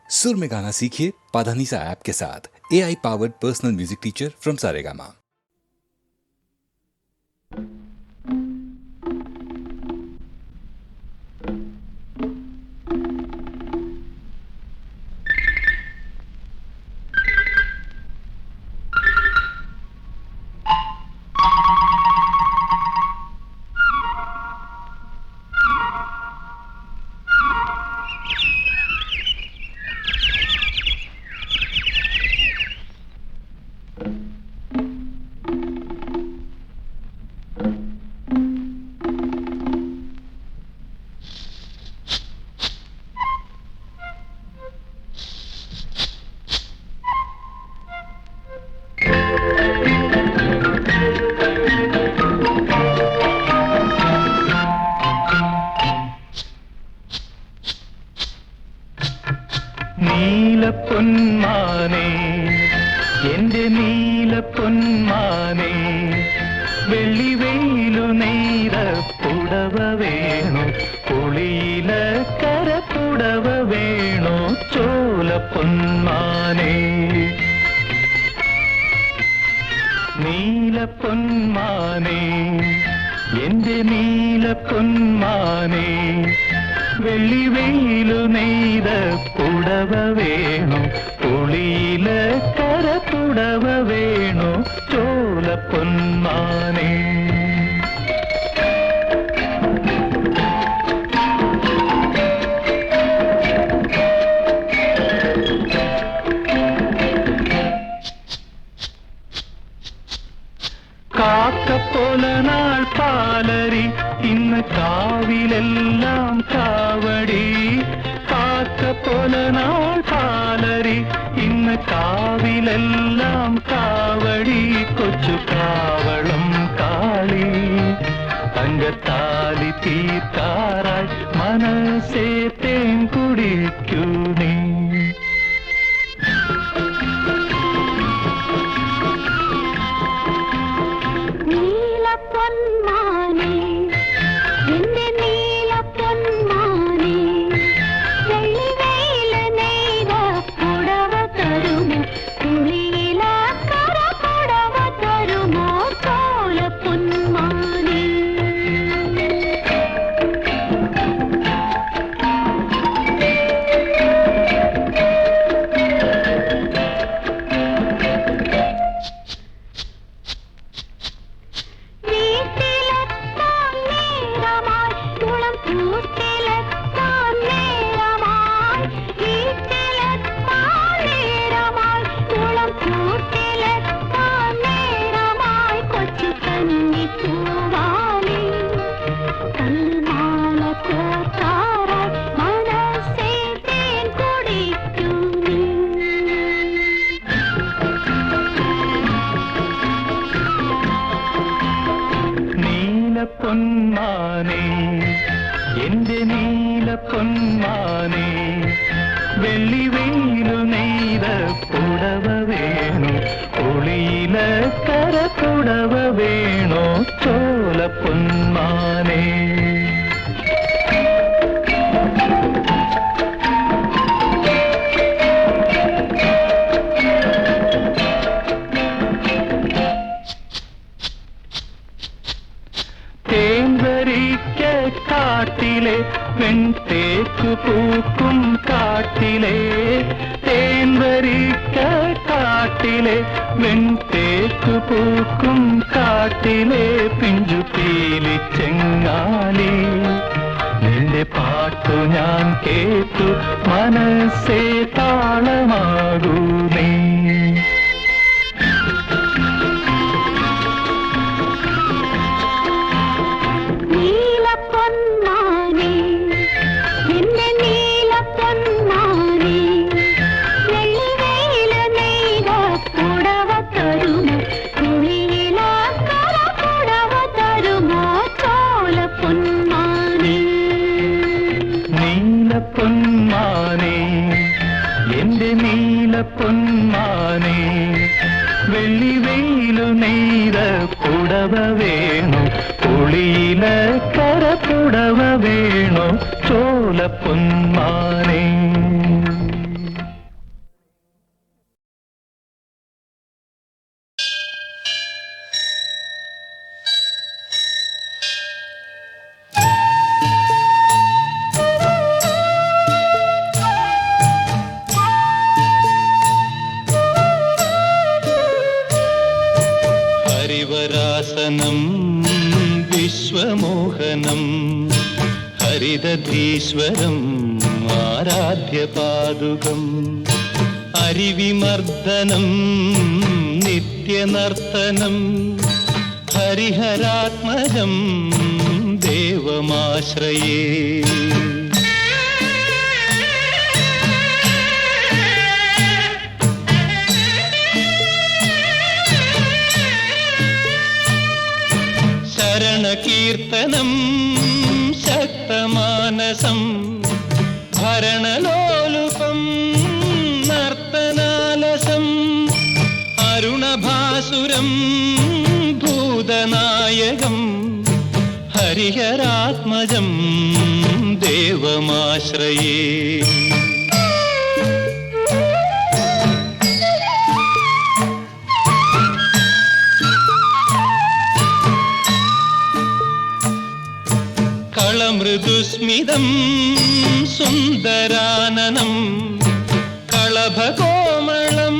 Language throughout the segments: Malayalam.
सुर में गाना सीखिए पाधानीसा ऐप के साथ। AI powered personal music teacher from Saregama. നീലപ്പൊന്മാനേ എന്റെ നീലപ്പൊന്മാനേ വെള്ളിവെയിലു നെയ്ത പുടവ വേണു പുളിയില കരപ്പുടവ വേണു ചോലപ്പൊന്മാനേ നീലപ്പൊന്മാനേ എന്റെ നീലപ്പൊന്മാനേ വെള്ളിവെയിലു നെയ്ത പുടവ വേണു പുളിയില കരപ്പുടവ വേണു ചോലപ്പൊന്മാനേ കാക്കപ്പോല നാൾ പാലരി ഇന്ന് കാവിലെല്ലാം കാവടി കാക്കപ്പോല നാൾ പാലരി ഇന്ന് കാവിലെല്ലാം കാവടി കൊച്ചു കാവളം കാളി തങ്കത്താലി തീർക്കാറായി മനസ്സേ തേൻ കുടിക്കൂ നീ പൊന്മാനേ എന്റെ നീലപ്പൊന്മാനേ വെള്ളിവെയിലു നെയ്ത പുടവ വേണു പുളിയില കരപ്പുടവ വേണു ചോലപ്പൊന്മാനേ കാട്ടിലെ വെൺതേക്കു പൂക്കും കാട്ടിലെ തേൻവരിക്ക കാട്ടിലെ വെൺതേക്കു പൂക്കും കാട്ടിലെ പിഞ്ചു പീലി ചെങ്ങാലി നിന്റെ പാട്ടു ഞാൻ കേട്ടു മനസ്സേ താളമാകൂ നീ പൊന്മാനേ എന്റെ നീലപ്പൊന്മാനേ വെള്ളിവെയിലു നെയ്ത പുടവ വേണു പുളിയില കരപ്പുടവ വേണു ചോലപ്പൊന്മാനേ ഹരിദധീശ്വരം ആരാധ്യപാദുകം അരിവിമർദ്ദനം നിത്യനർത്തനം ഹരിഹരാത്മജം ദേവമാശ്രയേ. ശരണകീർത്തനം ശക്തമാനസം ഭരണലോലുപം നർത്തനാലസം അരുണഭാസുരം ഭൂതനായകം ഹരിഹരാത്മജം ദേവമാശ്രയേ. കളമൃദുസ്മിതം സുന്ദരാനനം കളഭകോമളം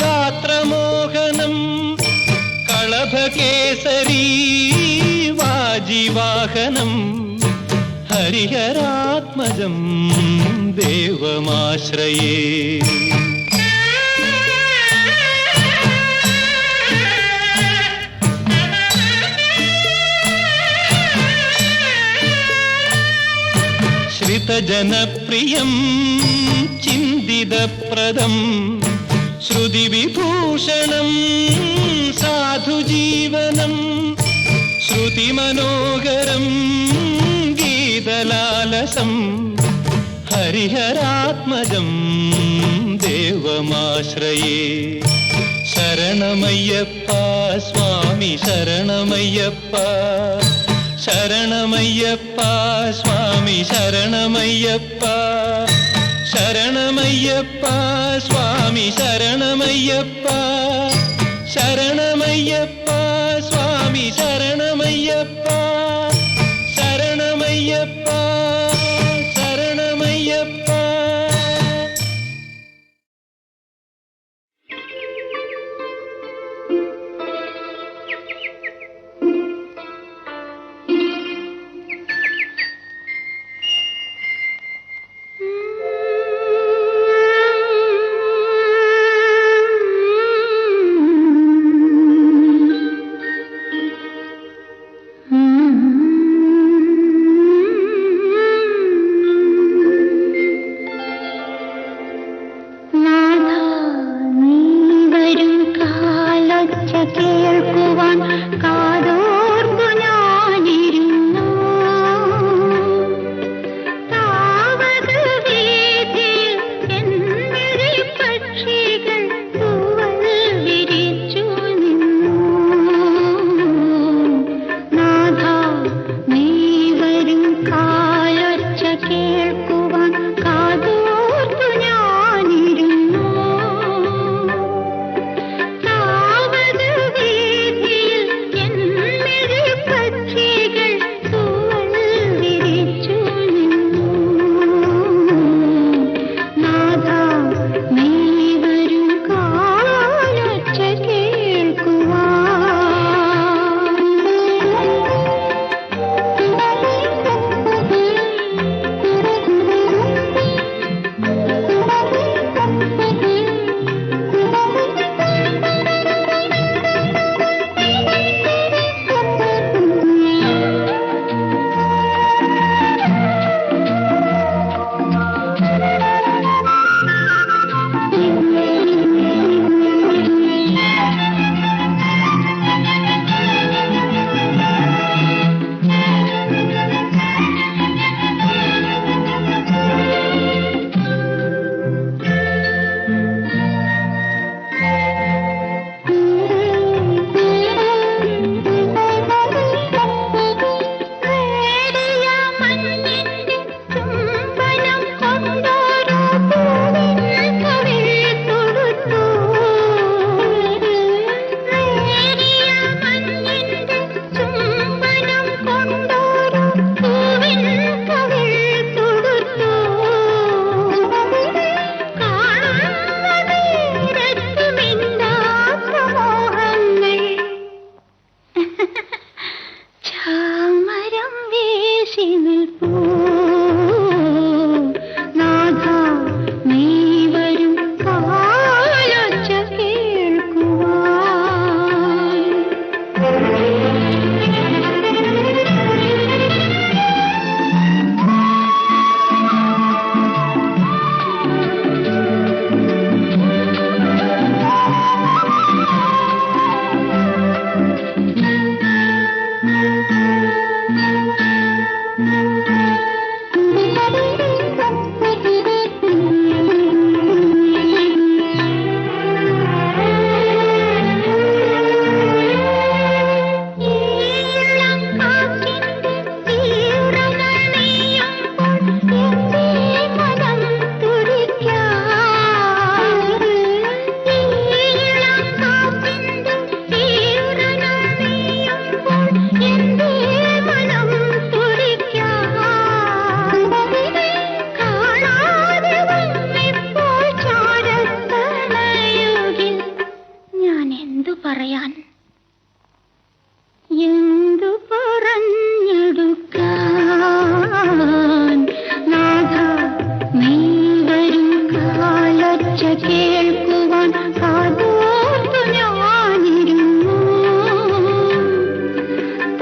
ഗാത്രമോഹനം കളഭകേസരീ വാജിവാഹനം ഹരിഹരാത്മജം ദേവമാശ്രയേ. ശ്രിതജനപ്രിയം ചിന്തിതപ്രദം ശ്രുതിവിഭൂഷണം സാധുജീവനം ശ്രുതിമനോഹരം ഗീതലാലസം ഹരിഹരാത്മജം ദേവമാശ്രയേ. ശരണമയ്യപ്പ സ്വാമി ശരണമയ്യപ്പ ശരണമയ്യപ്പ സ്വാമി ശരണമയ്യപ്പ ശരണമയ്യപ്പ സ്വാമി ശരണമയ്യപ്പ ശരണമയ്യപ്പ സ്വാമി ശരണമയ്യപ്പ ശരണമയ്യപ്പ ശരണമയ്യപ്പ. പറയാൻ എന്തു പറഞ്ഞെടുക്കാൻ നാഥ നീ വരും കാലൊച്ച കേൾക്കുവാൻ കാതോർത്തു ഞാനിരുന്നു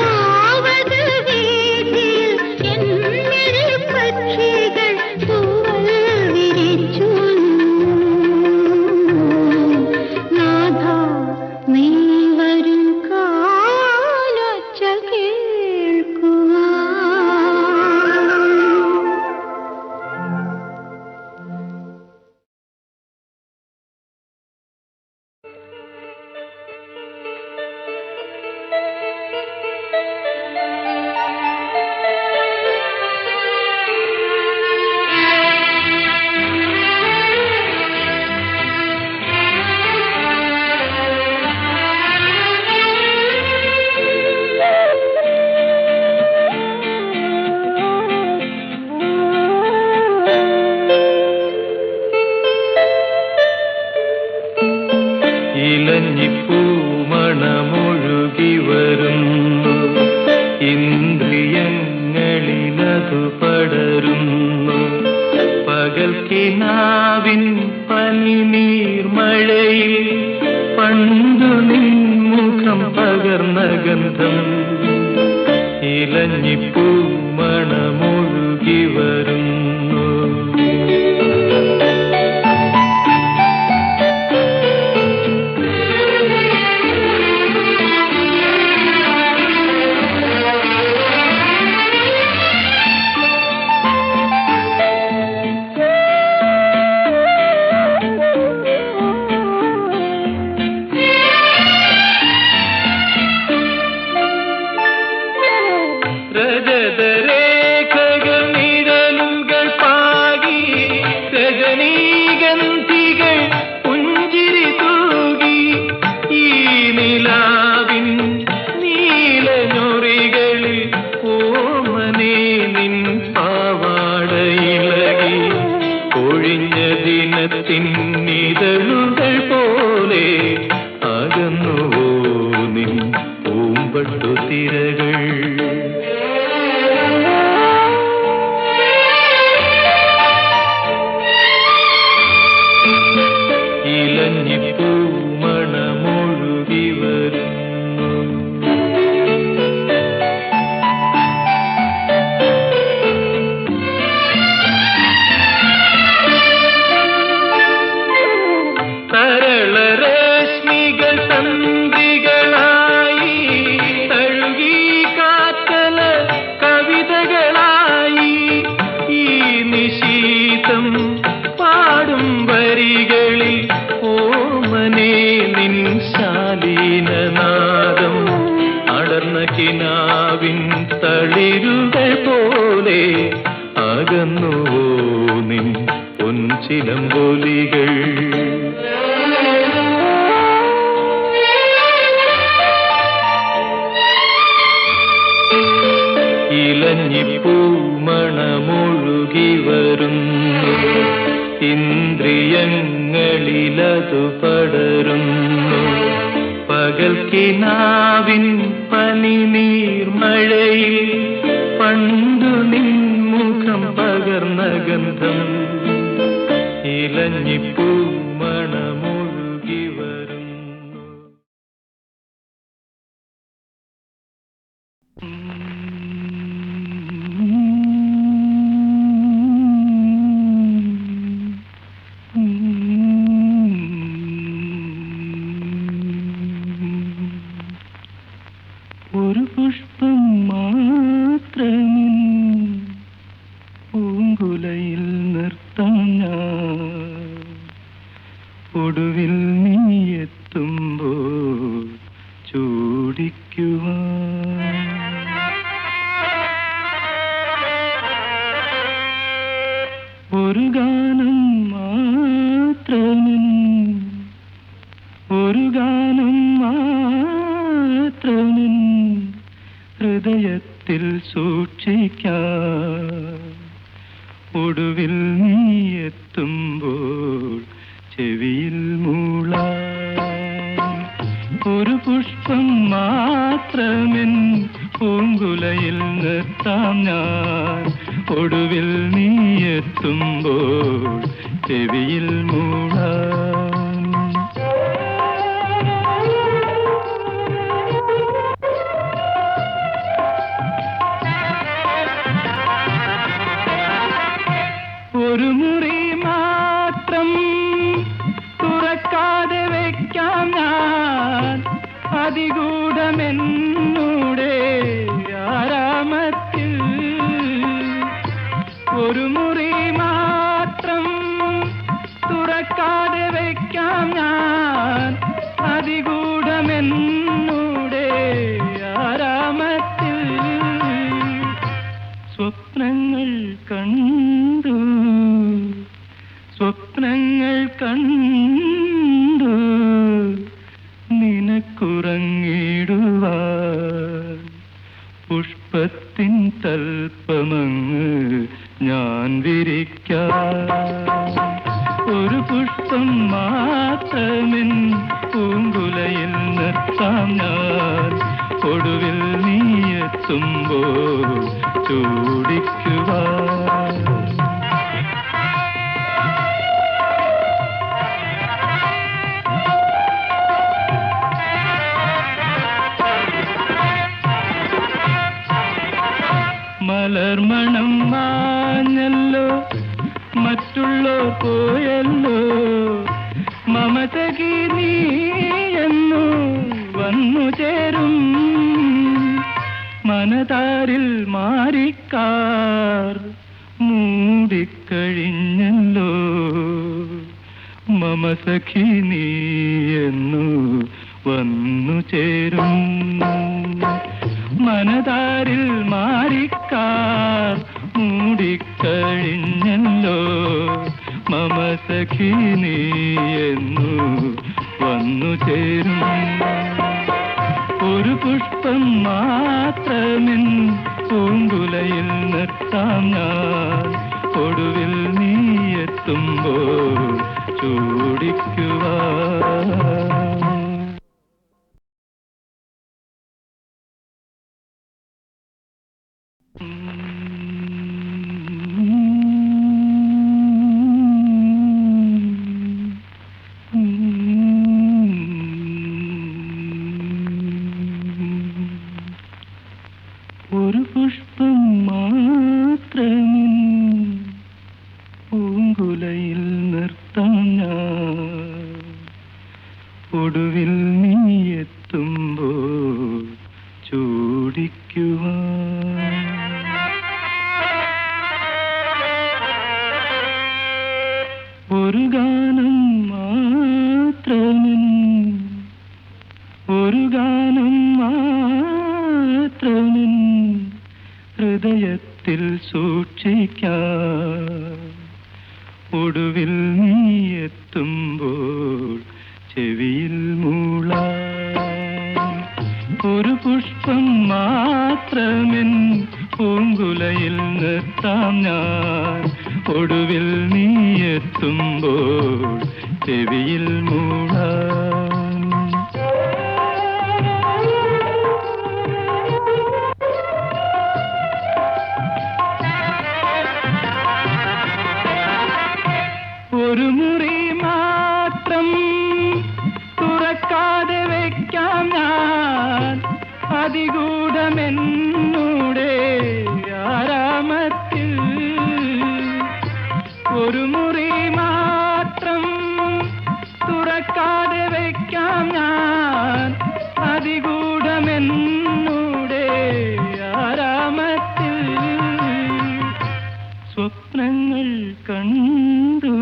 താവത് വീതിയിൽ എന്നിൽ പക്ഷികൾ തൂവൽ വിരിച്ചു നാഥ നീ വരും കാലൊച്ച കേൾക്കുവാൻ ഇലഞ്ഞിപ്പൂമണമൊഴുകി വരുന്നു ഇന്ദ്രിയങ്ങളിലതു പടരുന്നു പകൽ കിനാവിൻ പനിനീർമഴയിൽ പണ്ടു നിൻമുഖം പകർന്ന ഗന്ധം ഇലഞ്ഞിപ്പൂമണമൊഴുകി വരുന്നു രജതരേഖകൾ നിഴലുകൾ പാകി രജനീഗന്ധികൾ പുഞ്ചിരി തൂകി ഈ നിലാവിൻ നീലഞ്ഞൊറികളിൽ ഓമനേ നിൻ പാവാടയിളകി കൊഴിഞ്ഞ ദിനത്തിൻ നിഴലുകൾ പോലെ അകന്നുവോ നിൻ പൂമ്പട്ടു തിരകൾ ഇലഞ്ഞിപ്പൂമണമൊഴുകി വരുന്നു തരളരശ്മികൾ തന്ത്രികളായി തഴുകി കാറ്റല കവിതകളായി ഈ നിശീതം പാടും വരികളിൽ ഓമനേ നിൻ ശാലീനനാദം അടർന്ന കിനാവിൻ തളിരുകൾ പോലെ അകന്നുവോ നിൻ പൊൻചിലമ്പൊലികൾ ഇലഞ്ഞിപ്പൂമണമൊഴുകി വരുന്നു ഇന്ദ്രിയങ്ങളിലതു പടരുന്നു പകൽ കിനാവിൻ പനിനീർമഴയിൽ പണ്ടു നിൻമുഖം പകർന്ന ഗന്ധം ഇലഞ്ഞിപ്പൂമണമൊഴുകി വരുന്നു ഒരു പുഷ്പം മാത്രമിൻ പൂങ്കുലയിൽ നിർത്താൻ ഞാൻ ഒടുവിൽ നീ എത്തുമ്പോൾ ചൂടിക്കുവാൻ ഒരു ഗാനം മാത്രമിൻ ഒരു ഗാനം മാത്രമിൻ ഹൃദയത്തിൽ സൂക്ഷിക്കാം ഒടുവിൽ നീ എത്തുമ്പോൾ ചെവിയിൽ മൂളാൻ ഒരു മാത്രമെൻ പൂങ്കുലയിൽ നിർത്താം ഞാൻ. ഒടുവിൽ നീ എത്തുമ്പോൾ ചെവിയിൽ മൂളാൻ. ഒരു മുറി മാത്രം തുറക്കാതെ വയ്ക്കാം ഞാൻ, അതിഗൂഢമെന്നൂടെ ആരാമത്തിൽ. ഒരു മുറി മാത്രം തുറക്കാതെ വയ്ക്കാം ഞാൻ, അതിഗൂഢമെന്നൂടെ ആരാമത്തിൽ. സ്വപ്നങ്ങൾ കണ്ടു, സ്വപ്നങ്ങൾ കണ്ടു നിനക്കുറങ്ങിടുവാൻ. പുഷ്പത്തിൻ തൽപ്പമങ്ങ് ഞാൻ വിരിക്കാം. ഒരു പുഷ്പം മാത്രമെൻ പൂങ്കുലയിൽ നിർത്താം ഞാൻ. ഒടുവിൽ നീ എത്തുമ്പോൾ ചൂടിക്കുവാൻ. മലർമണം മാഞ്ഞല്ലോ, മറ്റുള്ളോ പോയല്ലോ, മമതകി നീ എന്നു വന്നു ചേരും. മനതാരിൽ മാറിക്കാർ മൂടിക്കഴിഞ്ഞല്ലോ, മമസഖി നീ എന്നു വന്നു ചേരും. മനതാരിൽ മാറിക്കാർ മൂടിക്കഴിഞ്ഞല്ലോ, മമസഖി നീ എന്നു വന്നു ചേരും. ഒരു പുഷ്പം മാത്രമെൻ പൂങ്കുലയിൽ നിർത്താം ഞാൻ. ഒടുവിൽ നീ എത്തുമ്പോൾ ചൂടിക്കുവാൻ. ഒരു പുഷ്പം മാത്രമെൻ പൂങ്കുലയിൽ നിർത്താം ഞാൻ. ഒടുവിൽ നീ എത്തുമ്പോൾ ചൂടിക്കുവാൻ. ഒരു ഗാനം മാത്രമെൻ, ഒരു ഗാനം മാത്രമെൻ ഹൃദയത്തിൽ സൂക്ഷിക്കാം. ഒടുവിൽ നീ എത്തുമ്പോൾ ചെവിയിൽ മൂളാൻ. ഒരു പുഷ്പം മാത്രമെൻ പൂങ്കുലയിൽ നിർത്താം ഞാൻ. ഒടുവിൽ നീ എത്തുമ്പോൾ ചെവിയിൽ മൂളാൻ. ഒരു മുറി മാത്രം തുറക്കാതെ വയ്ക്കാം ഞാൻ, അതിഗൂഢമെന്നൂടെ ആരാമത്തിൽ. ഒരു മുറി മാത്രം തുറക്കാതെ വയ്ക്കാം ഞാൻ, അതിഗൂഢമെന്നൂടെ ആരാമത്തിൽ. സ്വപ്നങ്ങൾ കണ്ടു,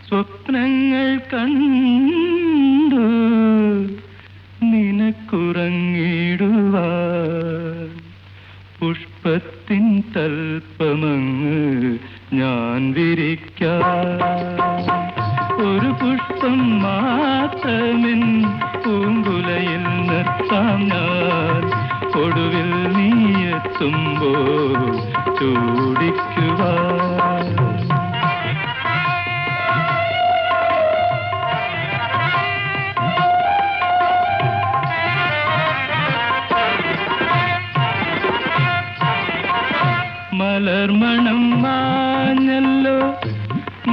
സ്വപ്നങ്ങൾ കണ്ടു നിനക്കുറങ്ങിടുവാൻ. പുഷ്പത്തിൻ തൽപ്പമങ്ങ് ഞാൻ വിരിക്കാം. ഒരു പുഷ്പം മാത്രമെൻ പൂങ്കുലയിൽ നിർത്താം ഞാൻ. ഒടുവിൽ നീ എത്തുമ്പോൾ ചൂടിക്കുവാൻ. മലർമണം മാഞ്ഞല്ലോ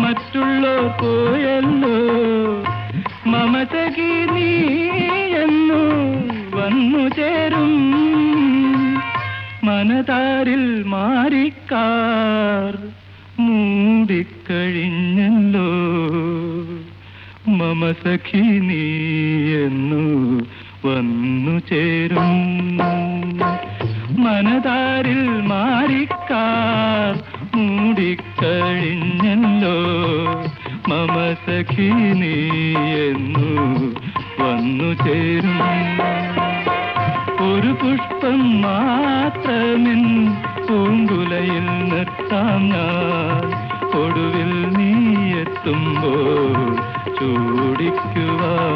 മറ്റുള്ളോർ പോയല്ലോ മമതകി നീ എന്നു വന്നു ചേരും മനതാരിൽ മാറിക്കാർ മൂടിക്കഴിഞ്ഞല്ലോ മമസഖി നീ എന്നു വന്നു ചേരും മനതാരിൽ മാറിക്കാർ മൂടിക്കഴിഞ്ഞല്ലോ മമസഖി നീ എന്നു വന്നു ചേരും ഒരു പുഷ്പം മാത്രമെൻ പൂങ്കുലയിൽ നിർത്താം ഞാൻ ഒടുവിൽ നീ എത്തുമ്പോൾ ചൂടിക്കുവാൻ